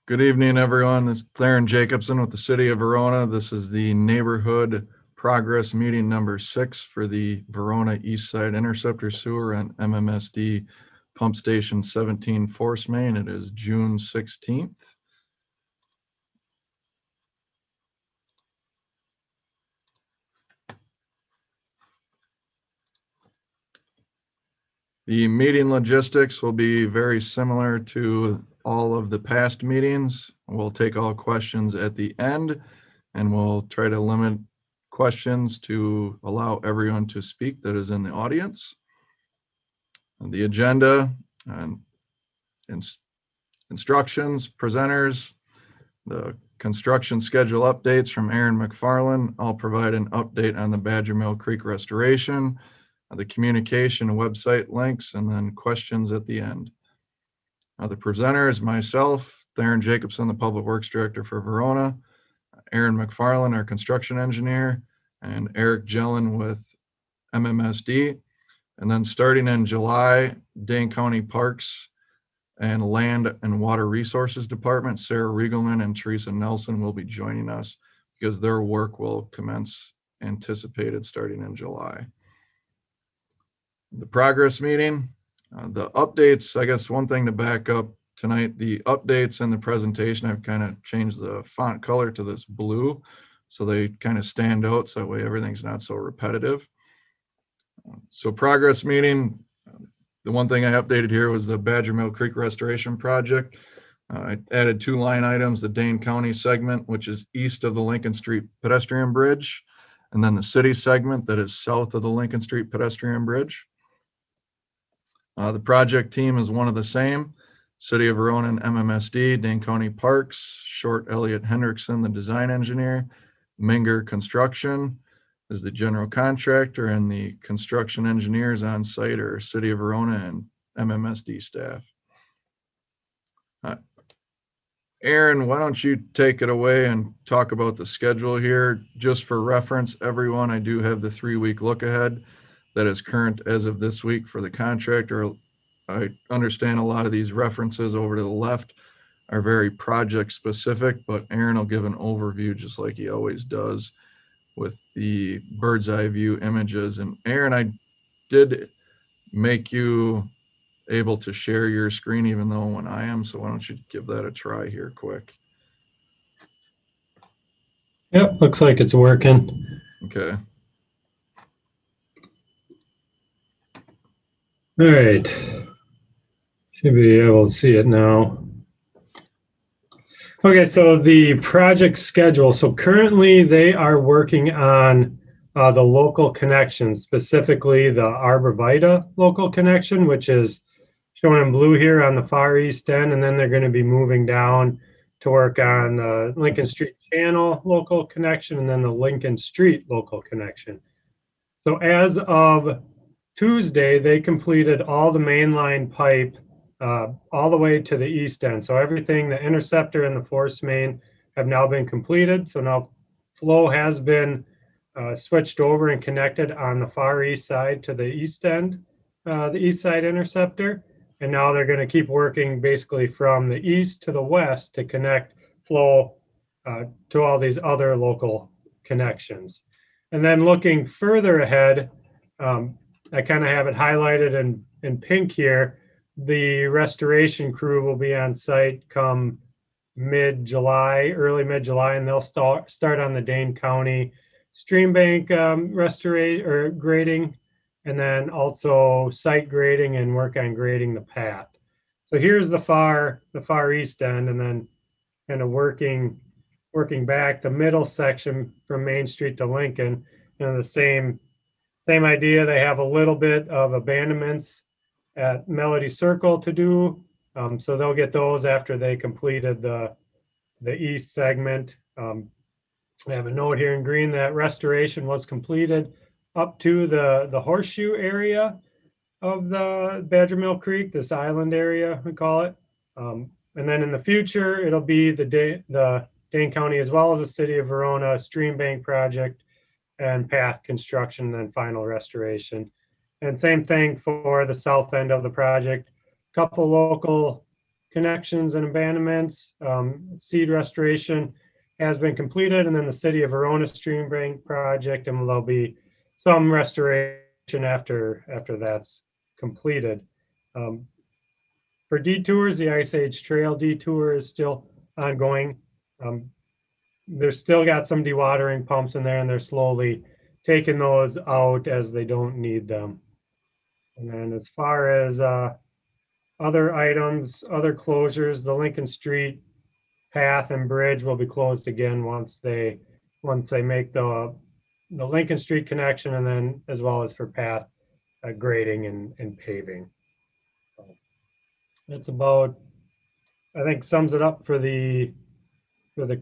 Good evening, everyone. This is Clarence Jacobson with the City of Verona. This is the Neighborhood Progress Meeting number 6 for the Verona East Side Interceptor Sewer and MMSD Pump Station 17 Force Main. It is June 16th. The meeting logistics will be very similar to all of the past meetings. We'll take all questions at the end, and we'll try to limit questions to allow everyone to speak that is in the audience. And the agenda and instructions, presenters, the construction schedule updates from Aaron McFarland. I'll provide an update on the Badger Mill Creek restoration, the communication website links, and then questions at the end. The presenters, myself, Theron Jacobson, the Public Works Director for Verona, Aaron McFarland, our construction engineer, and Eric Jellin with MMSD. And then starting in July, Dane County Parks and Land and Water Resources Department, Sarah Riegelman and Teresa Nelson will be joining us because their work will commence anticipated starting in July. The progress meeting, the updates, I guess one thing to back up tonight, the updates and the presentation, I've kind of changed the font color to this blue so they kind of stand out, so that way everything's not so repetitive. So progress meeting, the one thing I updated here was the Badger Mill Creek Restoration Project. I added 2 line items, the Dane County segment, which is east of the Lincoln Street pedestrian bridge, and then the city segment that is south of the Lincoln Street pedestrian bridge. The project team is one of the same. City of Verona and MMSD, Dane County Parks, Short Elliott Hendrickson, the design engineer, Minger Construction is the general contractor, and the construction engineers on site are City of Verona and MMSD staff. Aaron, why don't you take it away and talk about the schedule here? Just for reference, everyone, I do have the 3-week look ahead that is current as of this week for the contractor. I understand a lot of these references over to the left are very project specific, but Aaron will give an overview just like he always does with the bird's eye view images. And Aaron, I did make you able to share your screen even though when I am, so why don't you give that a try here quick? Yep, looks like it's working. Okay. All right. Should be able to see it now. Okay, so the project schedule. So currently they are working on the local connection, specifically the Arbor Vitae local connection, which is shown in blue here on the far east end. And then they're going to be moving down to work on the Lincoln Street Channel local connection and then the Lincoln Street local connection. So as of Tuesday, they completed all the mainline pipe all the way to the east end. So everything, the interceptor and the force main have now been completed. So now flow has been switched over and connected on the far east side to the east end, the east side interceptor. And now they're going to keep working basically from the east to the west to connect flow to all these other local connections. And then looking further ahead, I kind of have it highlighted in pink here. The restoration crew will be on site come mid-July, early mid-July, and they'll start on the Dane County stream bank restoration or grading, and then also site grading and work on grading the path. So here's the far east end, and then kind of working back the middle section from Main Street to Lincoln, and the same idea. They have a little bit of abandonments at Melody Circle to do. So they'll get those after they completed the east segment. I have a note here in green that restoration was completed up to the horseshoe area of the Badger Mill Creek, this island area, we call it. And then in the future, it'll be the Dane County as well as the City of Verona stream bank project and path construction and final restoration. And same thing for the south end of the project. Couple local connections and abandonments. Seed restoration has been completed, and then the City of Verona Stream Bank project, and there'll be some restoration after that's completed. For detours, the Ice Age Trail detour is still ongoing. There's still got some dewatering pumps in there, and they're slowly taking those out as they don't need them. And then as far as other items, other closures, the Lincoln Street path and bridge will be closed again once they make the Lincoln Street connection, and then as well as for path grading and paving. So that's about, I think, sums it up for the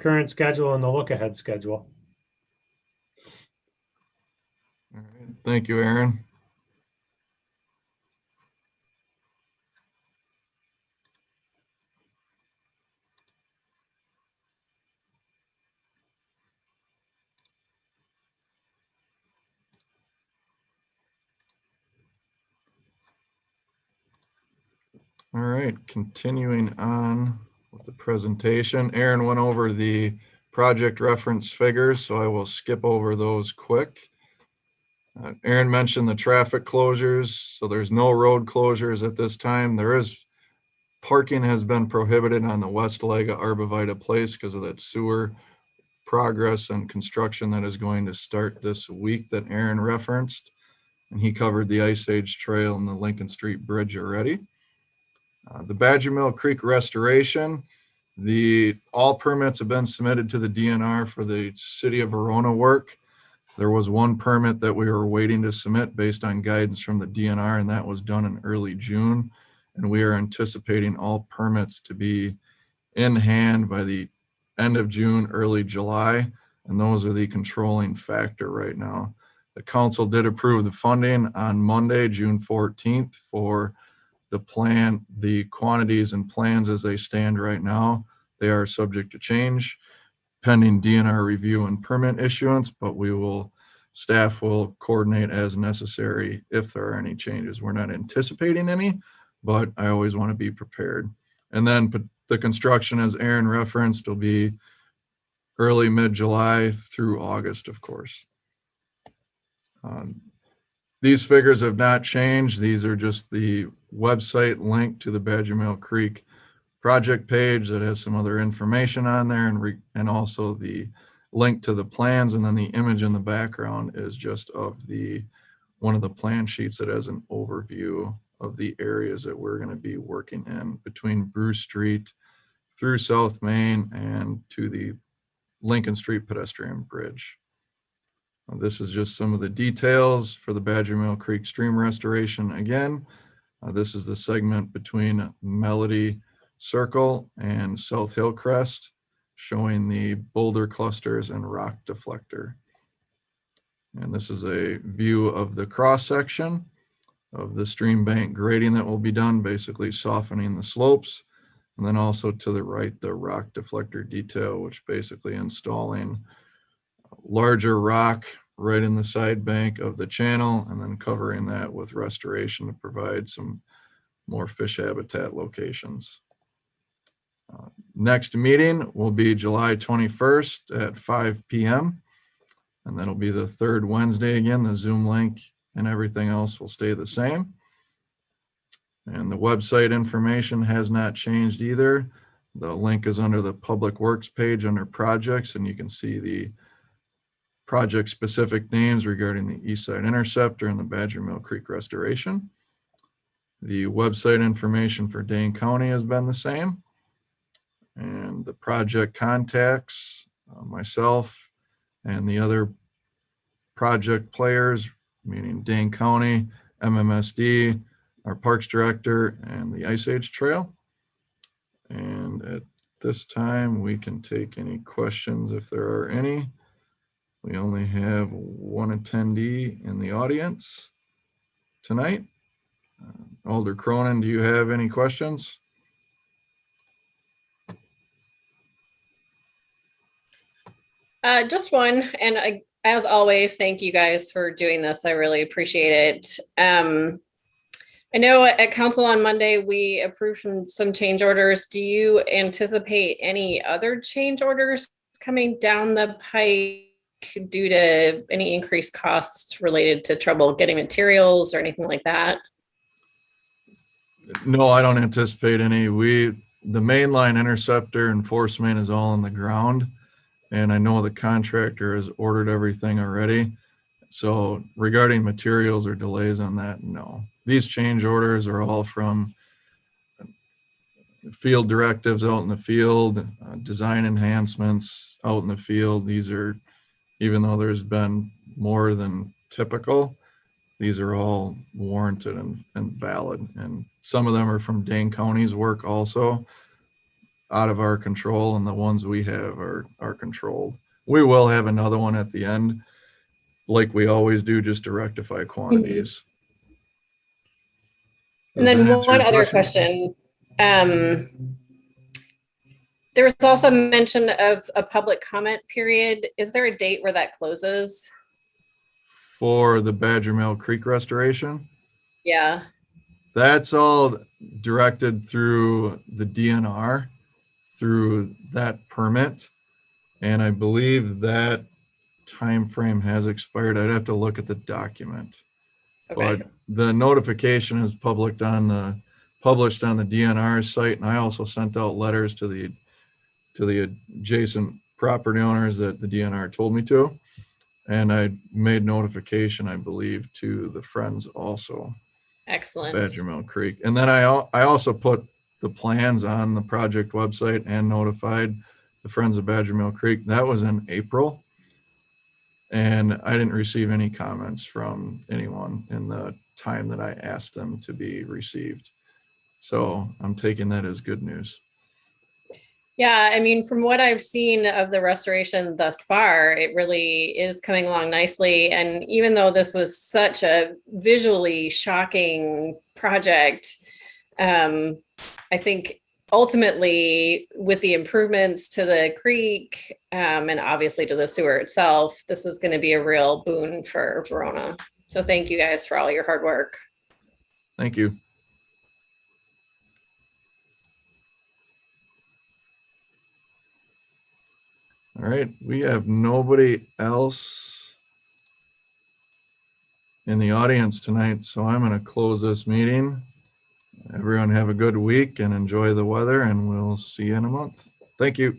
current schedule and the look ahead schedule. All right. Thank you, Aaron. All right, continuing on with the presentation. Aaron went over the project reference figures, so I will skip over those quick. Aaron mentioned the traffic closures, so there's no road closures at this time. Parking has been prohibited on the west leg of Arborvitae Place because of that sewer progress and construction that is going to start this week that Aaron referenced. And he covered the Ice Age Trail and the Lincoln Street Bridge already. The Badger Mill Creek restoration, all permits have been submitted to the DNR for the City of Verona work. There was one permit that we were waiting to submit based on guidance from the DNR, and that was done in early June. And we are anticipating all permits to be in hand by the end of June, early July. And those are the controlling factor right now. The council did approve the funding on Monday, June 14th for the quantities and plans as they stand right now. They are subject to change pending DNR review and permit issuance, but staff will coordinate as necessary if there are any changes. We're not anticipating any, but I always want to be prepared. And then the construction, as Aaron referenced, will be early mid-July through August, of course. These figures have not changed. These are just the website link to the Badger Mill Creek project page that has some other information on there, and also the link to the plans. And then the image in the background is just of one of the plan sheets that has an overview of the areas that we're going to be working in between Bruce Street through South Main and to the Lincoln Street pedestrian bridge. This is just some of the details for the Badger Mill Creek stream restoration. Again, this is the segment between Melody Circle and South Hillcrest, showing the boulder clusters and rock deflector. And this is a view of the cross section of the stream bank grading that will be done, basically softening the slopes. And then also to the right, the rock deflector detail, which basically installing larger rock right in the side bank of the channel, and then covering that with restoration to provide some more fish habitat locations. Next meeting will be July 21st at 5 p.m. And that'll be the third Wednesday again. The Zoom link and everything else will stay the same. And the website information has not changed either. The link is under the Public Works page under projects, and you can see the project specific names regarding the East Side Interceptor and the Badger Mill Creek restoration. The website information for Dane County has been the same. And the project contacts, myself and the other project players, meaning Dane County, MMSD, our Parks Director, and the Ice Age Trail. And at this time, we can take any questions if there are any. We only have one attendee in the audience tonight. Alder Cronin, do you have any questions? Just one, and as always, thank you guys for doing this. I really appreciate it. I know at council on Monday, we approved some change orders. Do you anticipate any other change orders coming down the pike due to any increased costs related to trouble getting materials or anything like that? No, I don't anticipate any. The mainline interceptor and force main is all on the ground. And I know the contractor has ordered everything already. So regarding materials or delays on that, no. These change orders are all from field directives out in the field, design enhancements out in the field. These are, even though there's been more than typical, these are all warranted and valid. And some of them are from Dane County's work also, out of our control, and the ones we have are controlled. We will have another one at the end, like we always do, just to rectify quantities. And Does then that answer one your other question. There was also mention of a public comment period. Is there a date where that closes? For the Badger Mill Creek restoration, Yeah. that's all directed through the DNR, through that permit. And I believe that time frame has expired. I'd have to look at the document. Okay. But the notification is published on the DNR site, and I also sent out letters to the adjacent property owners that the DNR told me to, and I made notification, I believe, to the Friends also. Excellent. Badger Mill Creek, and then I also put the plans on the project website and notified the Friends of Badger Mill Creek. That was in April. And I didn't receive any comments from anyone in the time that I asked them to be received. So I'm taking that as good news. Yeah, I mean, from what I've seen of the restoration thus far, it really is coming along nicely. And even though this was such a visually shocking project, I think ultimately, with the improvements to the creek and obviously to the sewer itself, this is going to be a real boon for Verona. So thank you guys for all your hard work. Thank you. All right, we have nobody else in the audience tonight, so I'm going to close this meeting. Everyone have a good week and enjoy the weather, and we'll see you in a month. Thank you.